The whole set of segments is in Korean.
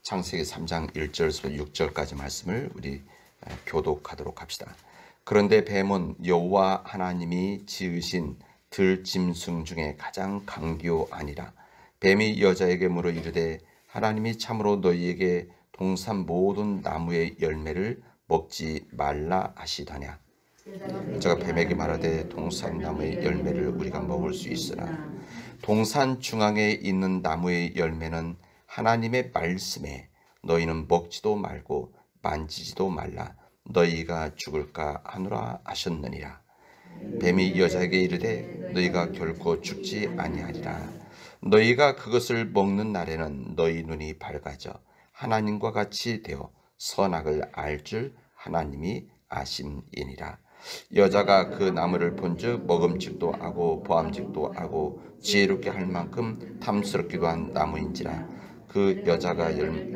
창세기 3장 1절에서 6절까지 말씀을 우리 교독하도록 합시다. 그런데 뱀은 여호와 하나님이 지으신 들짐승 중에 가장 강교하니라. 뱀이 여자에게 물어 이르되 하나님이 참으로 너희에게 동산 모든 나무의 열매를 먹지 말라 하시더냐. 여자가 뱀에게 말하되 동산 나무의 열매를 우리가 먹을 수 있으나 동산 중앙에 있는 나무의 열매는 하나님의 말씀에 너희는 먹지도 말고 만지지도 말라 너희가 죽을까 하노라 하셨느니라. 뱀이 여자에게 이르되 너희가 결코 죽지 아니하리라. 너희가 그것을 먹는 날에는 너희 눈이 밝아져 하나님과 같이 되어 선악을 알 줄 하나님이 아심이니라. 여자가 그 나무를 본즉 먹음직도 하고 보암직도 하고 지혜롭게 할 만큼 탐스럽기도 한 나무인지라. 그 여자가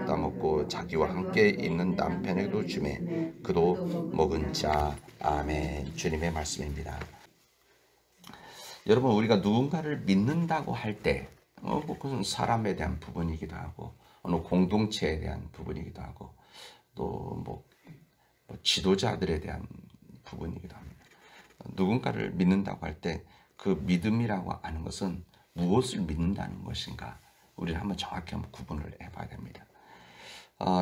따먹고 자기와 함께 있는 남편에게도 주매 그도 먹은 자. 아멘. 주님의 말씀입니다. 여러분, 우리가 누군가를 믿는다고 할 때 그것은 사람에 대한 부분이기도 하고 어느 공동체에 대한 부분이기도 하고 또 지도자들에 대한 부분이기도 합니다. 누군가를 믿는다고 할 때 그 믿음이라고 하는 것은 무엇을 믿는다는 것인가, 우리는 한번 정확히 한번 구분을 해봐야 됩니다.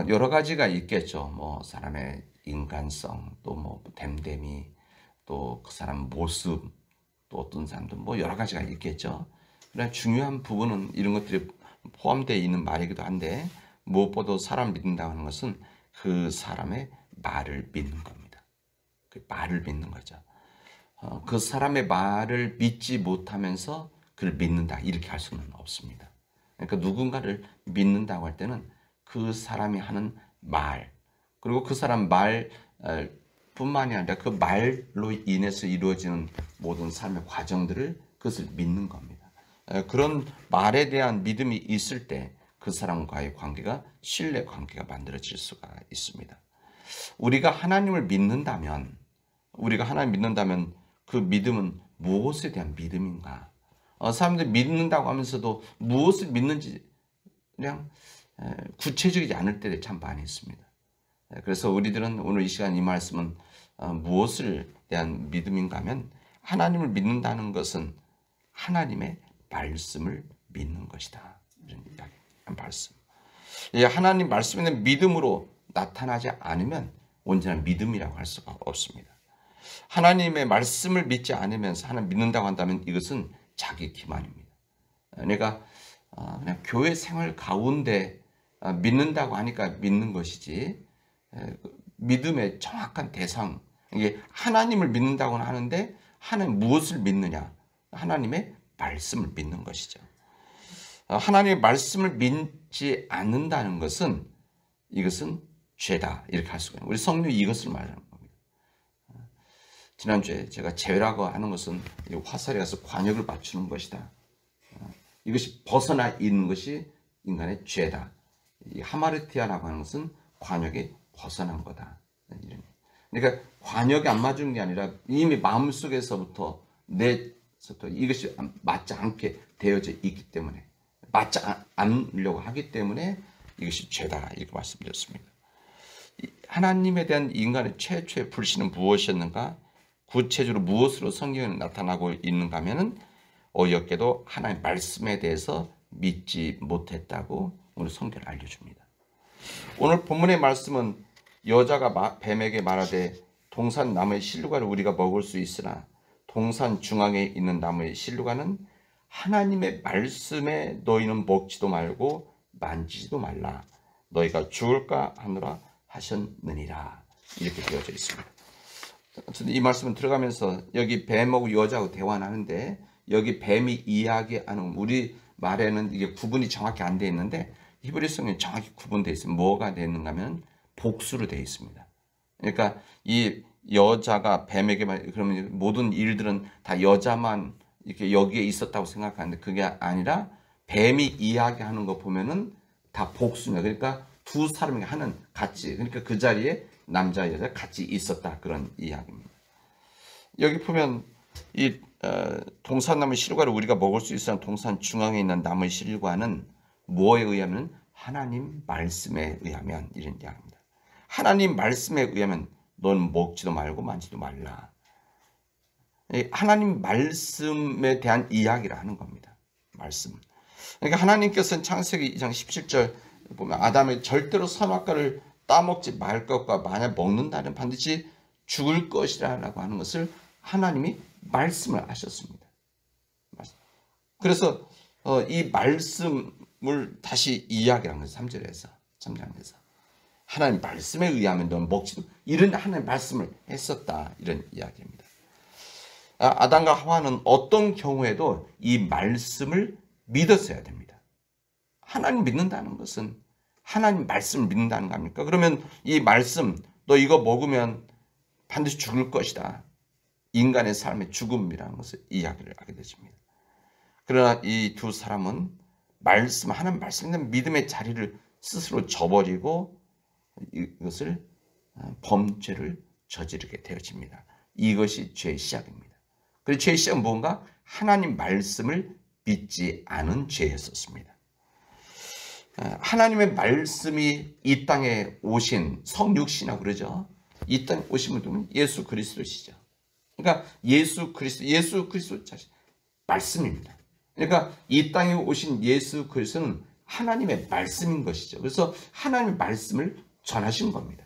여러 가지가 있겠죠. 사람의 인간성, 또 됨됨이, 또 그 사람 모습, 또 어떤 사람들 여러 가지가 있겠죠. 그러나 중요한 부분은 이런 것들이 포함되어 있는 말이기도 한데, 무엇보다 사람 믿는다고 하는 것은 그 사람의 말을 믿는 겁니다. 그 말을 믿는 거죠. 그 사람의 말을 믿지 못하면서 그를 믿는다, 이렇게 할 수는 없습니다. 그러니까 누군가를 믿는다고 할 때는 그 사람이 하는 말, 그리고 그 사람 말 뿐만이 아니라 그 말로 인해서 이루어지는 모든 삶의 과정들을, 그것을 믿는 겁니다. 그런 말에 대한 믿음이 있을 때 그 사람과의 관계가 신뢰 관계가 만들어질 수가 있습니다. 우리가 하나님을 믿는다면 그 믿음은 무엇에 대한 믿음인가? 사람들이 믿는다고 하면서도 무엇을 믿는지 그냥 구체적이지 않을 때가 참 많이 있습니다. 그래서 우리들은 오늘 이 시간 이 말씀은 무엇을 대한 믿음인가 하면, 하나님을 믿는다는 것은 하나님의 말씀을 믿는 것이다, 이런 말씀. 하나님 말씀에 대한 믿음으로 나타나지 않으면 온전한 믿음이라고 할 수가 없습니다. 하나님의 말씀을 믿지 않으면서 하나님 믿는다고 한다면 이것은 자기 기만입니다. 내가 그냥 교회 생활 가운데 믿는다고 하니까 믿는 것이지, 믿음의 정확한 대상, 이게 하나님을 믿는다고는 하는데 하나님 무엇을 믿느냐? 하나님의 말씀을 믿는 것이죠. 하나님의 말씀을 믿지 않는다는 것은 이것은 죄다, 이렇게 할 수가 있는, 우리 성령이 이것을 말하는 겁니다. 지난주에 제가 죄라고 하는 것은 화살에 가서 관역을 맞추는 것이다, 이것이 벗어나 있는 것이 인간의 죄다, 이 하마르티아라고 하는 것은 관역에 벗어난 거다. 그러니까 관역에 안 맞은 게 아니라 이미 마음속에서부터 이것이 맞지 않게 되어져 있기 때문에, 맞지 않으려고 하기 때문에 이것이 죄다, 이렇게 말씀드렸습니다. 하나님에 대한 인간의 최초의 불신은 무엇이었는가? 구체적으로 무엇으로 성경에 나타나고 있는가 하면은 어이없게도 하나님의 말씀에 대해서 믿지 못했다고 오늘 성경을 알려줍니다. 오늘 본문의 말씀은 여자가 뱀에게 말하되 동산 나무의 실루가를 우리가 먹을 수 있으나 동산 중앙에 있는 나무의 실루가는 하나님의 말씀에 너희는 먹지도 말고 만지지도 말라 너희가 죽을까 하노라 하셨느니라, 이렇게 되어져 있습니다. 이 말씀은 들어가면서 여기 뱀하고 여자하고 대화를 하는데, 여기 뱀이 이야기하는, 우리 말에는 이게 구분이 정확히 안 되어 있는데 히브리 성경에 정확히 구분되어 있습니다. 뭐가 되어 있는가 하면 복수로 되어 있습니다. 그러니까 이 여자가 뱀에게 그러면 모든 일들은 다 여자만 이렇게 여기에 있었다고 생각하는데 그게 아니라 뱀이 이야기하는 거 보면은 다 복수입니다. 그러니까 두 사람이 하는 같이, 그러니까 그 자리에 남자 여자 같이 있었다, 그런 이야기입니다. 여기 보면 이 동산나무 실과를 우리가 먹을 수 있는 동산 중앙에 있는 나무의 실과는 뭐에 의하면 하나님 말씀에 의하면 이런 이야기입니다. 하나님 말씀에 의하면 넌 먹지도 말고 만지도 말라. 하나님 말씀에 대한 이야기를 하는 겁니다. 말씀. 그러니까 하나님께서는 창세기 2장 17절 보면 아담의 절대로 선악과를 따먹지 말 것과 만약 먹는다면 반드시 죽을 것이라고 하는 것을 하나님이 말씀을 하셨습니다. 그래서 이 말씀을 다시 이야기하는 거예요. 3절에서 3장에서 하나님 말씀에 의하면 넌 먹지도 이런 하나님 말씀을 했었다 이런 이야기입니다. 아담과 하와는 어떤 경우에도 이 말씀을 믿었어야 됩니다. 하나님 믿는다는 것은 하나님 말씀을 믿는다는 거 아닙니까? 그러면 이 말씀 너 이거 먹으면 반드시 죽을 것이다. 인간의 삶의 죽음이라는 것을 이야기를 하게 되십니다. 그러나 이 두 사람은 하나님 말씀에 대한 믿음의 자리를 스스로 저버리고 이것을 범죄를 저지르게 되어집니다. 이것이 죄의 시작입니다. 그리고 죄의 시작은 뭔가 하나님 말씀을 믿지 않은 죄였었습니다. 하나님의 말씀이 이 땅에 오신 성육신이라고 그러죠. 이 땅에 오신 분은 예수 그리스도시죠. 그러니까 예수 그리스도 자신 말씀입니다. 그러니까 이 땅에 오신 예수 그리스도는 하나님의 말씀인 것이죠. 그래서 하나님의 말씀을 전하신 겁니다.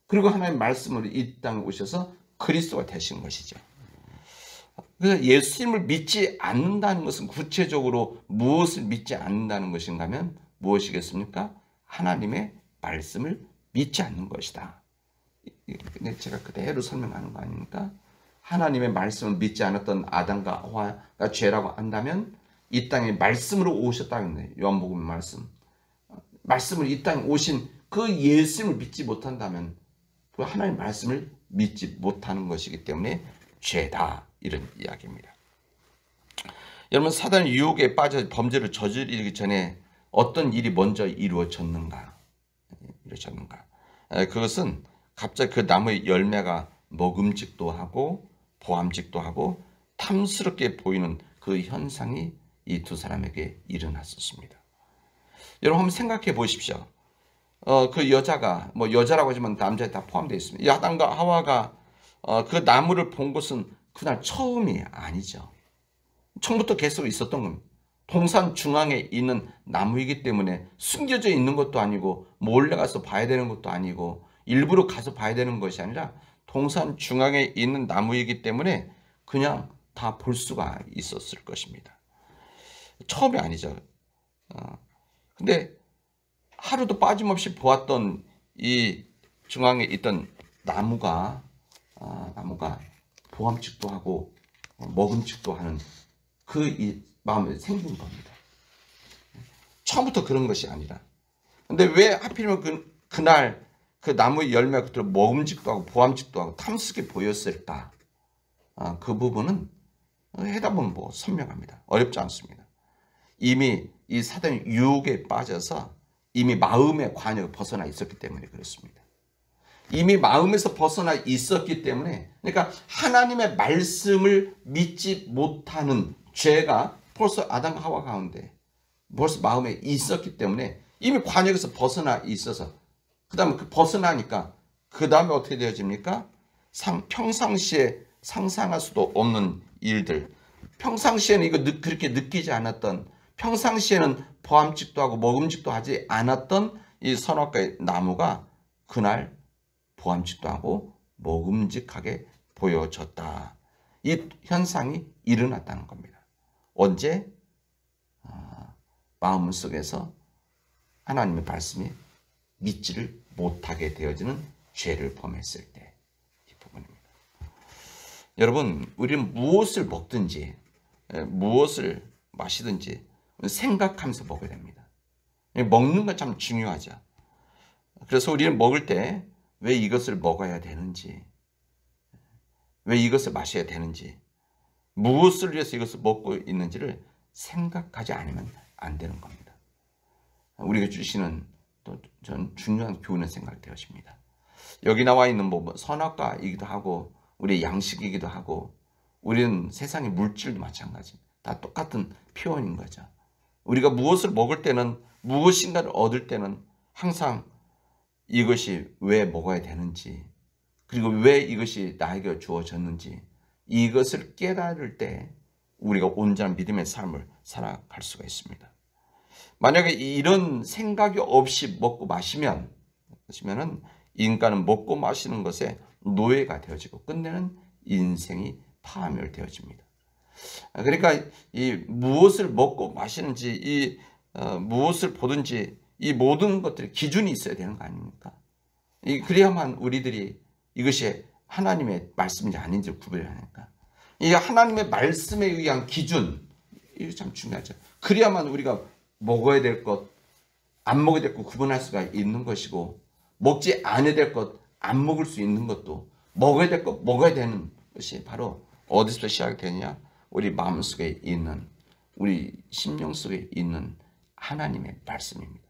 그리고 하나님의 말씀으로 이 땅에 오셔서 그리스도가 되신 것이죠. 그래서 예수님을 믿지 않는다는 것은 구체적으로 무엇을 믿지 않는다는 것인가 하면 무엇이겠습니까? 하나님의 말씀을 믿지 않는 것이다. 제가 그대로 설명하는 거 아닙니까? 하나님의 말씀을 믿지 않았던 아담과 하와가 죄라고 한다면 이 땅에 말씀으로 오셨다는 거예요. 요한복음의 말씀을 이 땅에 오신 그 예수님을 믿지 못한다면 그 하나님의 말씀을 믿지 못하는 것이기 때문에 죄다 이런 이야기입니다. 여러분 사단의 유혹에 빠져 범죄를 저지르기 전에 어떤 일이 먼저 이루어졌는가? 그것은 갑자기 그 나무의 열매가 먹음직도 하고 보암직도 하고 탐스럽게 보이는 그 현상이 이 두 사람에게 일어났었습니다. 여러분 한번 생각해 보십시오. 그 여자가 여자라고 하지만 남자에 다 포함되어 있습니다. 이 아담과 하와가 그 나무를 본 것은 그날 처음이 아니죠. 처음부터 계속 있었던 겁니다. 동산 중앙에 있는 나무이기 때문에 숨겨져 있는 것도 아니고 몰래 가서 봐야 되는 것도 아니고 일부러 가서 봐야 되는 것이 아니라 동산 중앙에 있는 나무이기 때문에 그냥 다 볼 수가 있었을 것입니다. 처음이 아니죠. 근데 하루도 빠짐없이 보았던 이 중앙에 있던 나무가 보암직도 하고 먹음직도 하는 그 마음에 생긴 겁니다. 처음부터 그런 것이 아니라. 근데 왜 하필이면 그날 그 나무의 열매가 그대로 먹음직도 하고 보암직도 하고 탐스럽게 보였을까? 그 부분은 해답은 선명합니다. 어렵지 않습니다. 이미 이 사단의 유혹에 빠져서 이미 마음의 관역을 벗어나 있었기 때문에 그렇습니다. 이미 마음에서 벗어나 있었기 때문에 그러니까 하나님의 말씀을 믿지 못하는 죄가 벌써 아담과 하와 가운데 벌써 마음에 있었기 때문에 이미 관역에서 벗어나 있어서 그 다음에 벗어나니까 그 다음에 어떻게 되어집니까? 평상시에 상상할 수도 없는 일들, 평상시에는 이거 그렇게 느끼지 않았던, 평상시에는 보암직도 하고 먹음직도 하지 않았던 이 선악과의 나무가 그날 보암직도 하고 먹음직하게 보여졌다. 이 현상이 일어났다는 겁니다. 언제? 마음 속에서 하나님의 말씀이 믿지를 못하게 되어지는 죄를 범했을 때 이 부분입니다. 여러분, 우리는 무엇을 먹든지 무엇을 마시든지 생각하면서 먹어야 됩니다. 먹는 건 참 중요하죠. 그래서 우리는 먹을 때 왜 이것을 먹어야 되는지, 왜 이것을 마셔야 되는지, 무엇을 위해서 이것을 먹고 있는지를 생각하지 않으면 안 되는 겁니다. 우리가 주시는 또 전 중요한 교훈의 생각이 되어집니다. 여기 나와 있는 선악과이기도 하고 우리의 양식이기도 하고 우리는 세상의 물질도 마찬가지입니다. 다 똑같은 표현인 거죠. 우리가 무엇을 먹을 때는, 무엇인가를 얻을 때는 항상 이것이 왜 먹어야 되는지, 그리고 왜 이것이 나에게 주어졌는지, 이것을 깨달을 때 우리가 온전한 믿음의 삶을 살아갈 수가 있습니다. 만약에 이런 생각이 없이 먹고 마시면은 인간은 먹고 마시는 것에 노예가 되어지고 끝내는 인생이 파멸되어집니다. 그러니까 이 무엇을 먹고 마시는지, 무엇을 보든지 이 모든 것들이 기준이 있어야 되는 거 아닙니까? 그래야만 우리들이 이것이 하나님의 말씀인지 아닌지를 구별하니까. 이 하나님의 말씀에 의한 기준, 이거 참 중요하죠. 그래야만 우리가 먹어야 될 것, 안 먹어야 될 것 구분할 수가 있는 것이고, 먹지 않아야 될 것, 안 먹을 수 있는 것도, 먹어야 될 것, 먹어야 되는 것이 바로 어디서 시작되느냐? 우리 마음속에 있는, 우리 심령 속에 있는 하나님의 말씀입니다.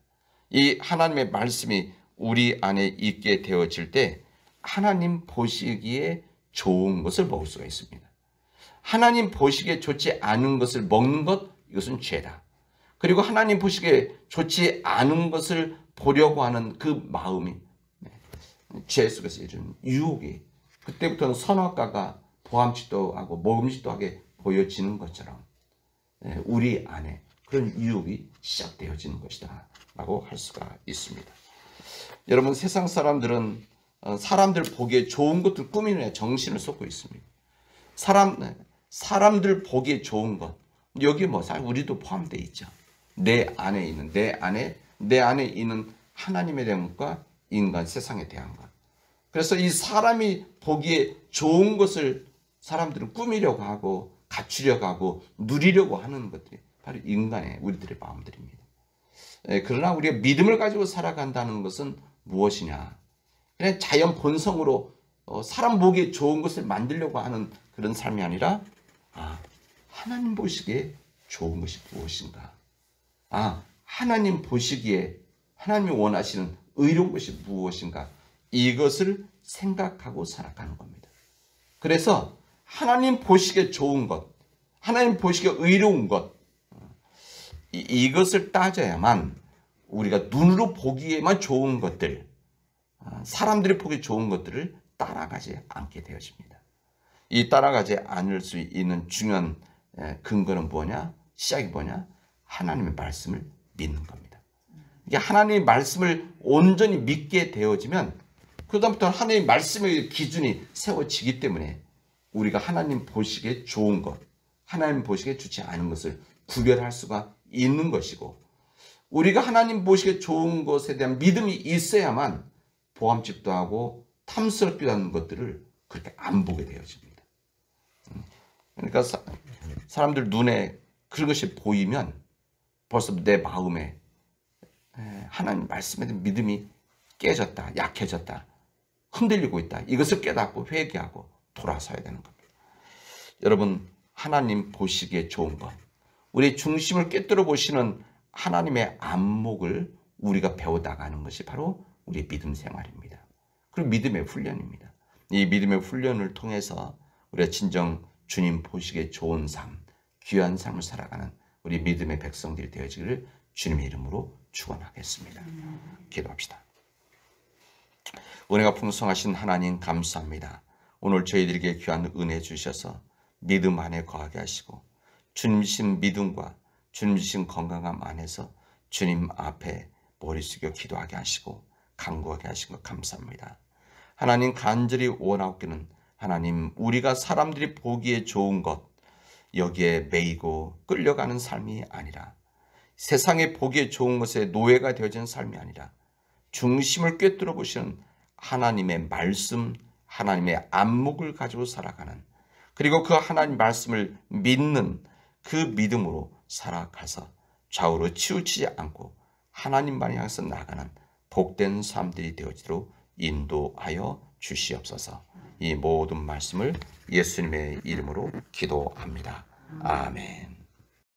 이 하나님의 말씀이 우리 안에 있게 되어질 때 하나님 보시기에 좋은 것을 먹을 수가 있습니다. 하나님 보시기에 좋지 않은 것을 먹는 것, 이것은 죄다. 그리고 하나님 보시기에 좋지 않은 것을 보려고 하는 그 마음이 죄 속에서 이런 유혹이, 그때부터는 선악과가 보암짓도 하고 먹음직도 하게 보여지는 것처럼 우리 안에 그런 유혹이 시작되어지는 것이다 라고 할 수가 있습니다. 여러분, 세상 사람들은 사람들 보기에 좋은 것들 꾸미는 정신을 쏟고 있습니다. 사람들 보기에 좋은 것, 여기 뭐 사실 우리도 포함되어 있죠. 내 안에 있는 하나님에 대한 것과 인간 세상에 대한 것. 그래서 이 사람이 보기에 좋은 것을 사람들은 꾸미려고 하고 갖추려고 하고 누리려고 하는 것들이 바로 인간의, 우리들의 마음들입니다. 그러나 우리가 믿음을 가지고 살아간다는 것은 무엇이냐? 그냥 자연 본성으로 사람 보기에 좋은 것을 만들려고 하는 그런 삶이 아니라, 하나님 보시기에 좋은 것이 무엇인가? 하나님 보시기에 하나님이 원하시는 의로운 것이 무엇인가? 이것을 생각하고 살아가는 겁니다. 그래서 하나님 보시기에 좋은 것, 하나님 보시기에 의로운 것, 이것을 따져야만 우리가 눈으로 보기에만 좋은 것들, 사람들이 보기 좋은 것들을 따라가지 않게 되어집니다. 이 따라가지 않을 수 있는 중요한 근거는 뭐냐? 시작이 뭐냐? 하나님의 말씀을 믿는 겁니다. 이게 하나님의 말씀을 온전히 믿게 되어지면 그다음부터 하나님의 말씀의 기준이 세워지기 때문에 우리가 하나님 보시기에 좋은 것, 하나님 보시기에 좋지 않은 것을 구별할 수가 있는 것이고, 우리가 하나님 보시기에 좋은 것에 대한 믿음이 있어야만 보암집도 하고 탐스럽기도 하는 것들을 그렇게 안 보게 되어집니다. 그러니까 사람들 눈에 그런 것이 보이면 벌써 내 마음에 하나님 말씀에 대한 믿음이 깨졌다, 약해졌다, 흔들리고 있다. 이것을 깨닫고 회개하고 돌아서야 되는 겁니다. 여러분, 하나님 보시기에 좋은 것, 우리의 중심을 꿰뚫어 보시는 하나님의 안목을 우리가 배워나가는 것이 바로 우리의 믿음 생활입니다. 그리고 믿음의 훈련입니다. 이 믿음의 훈련을 통해서 우리가 진정 주님 보시기에 좋은 삶, 귀한 삶을 살아가는 우리 믿음의 백성들이 되어지기를 주님의 이름으로 축원하겠습니다. 기도합시다. 은혜가 풍성하신 하나님, 감사합니다. 오늘 저희들에게 귀한 은혜 주셔서 믿음 안에 거하게 하시고 주님 주신 믿음과 주님 주신 건강함 안에서 주님 앞에 머리 숙여 기도하게 하시고 간구하게 하신 것 감사합니다. 하나님, 간절히 원하옵기는 하나님, 우리가 사람들이 보기에 좋은 것, 여기에 매이고 끌려가는 삶이 아니라, 세상에 보기에 좋은 것에 노예가 되어지는 삶이 아니라 중심을 꿰뚫어 보시는 하나님의 말씀, 하나님의 안목을 가지고 살아가는, 그리고 그 하나님 말씀을 믿는 그 믿음으로 살아가서 좌우로 치우치지 않고 하나님만을 향해서 나아가는 복된 삶들이 되어지도록 인도하여 주시옵소서. 이 모든 말씀을 예수님의 이름으로 기도합니다. 아멘.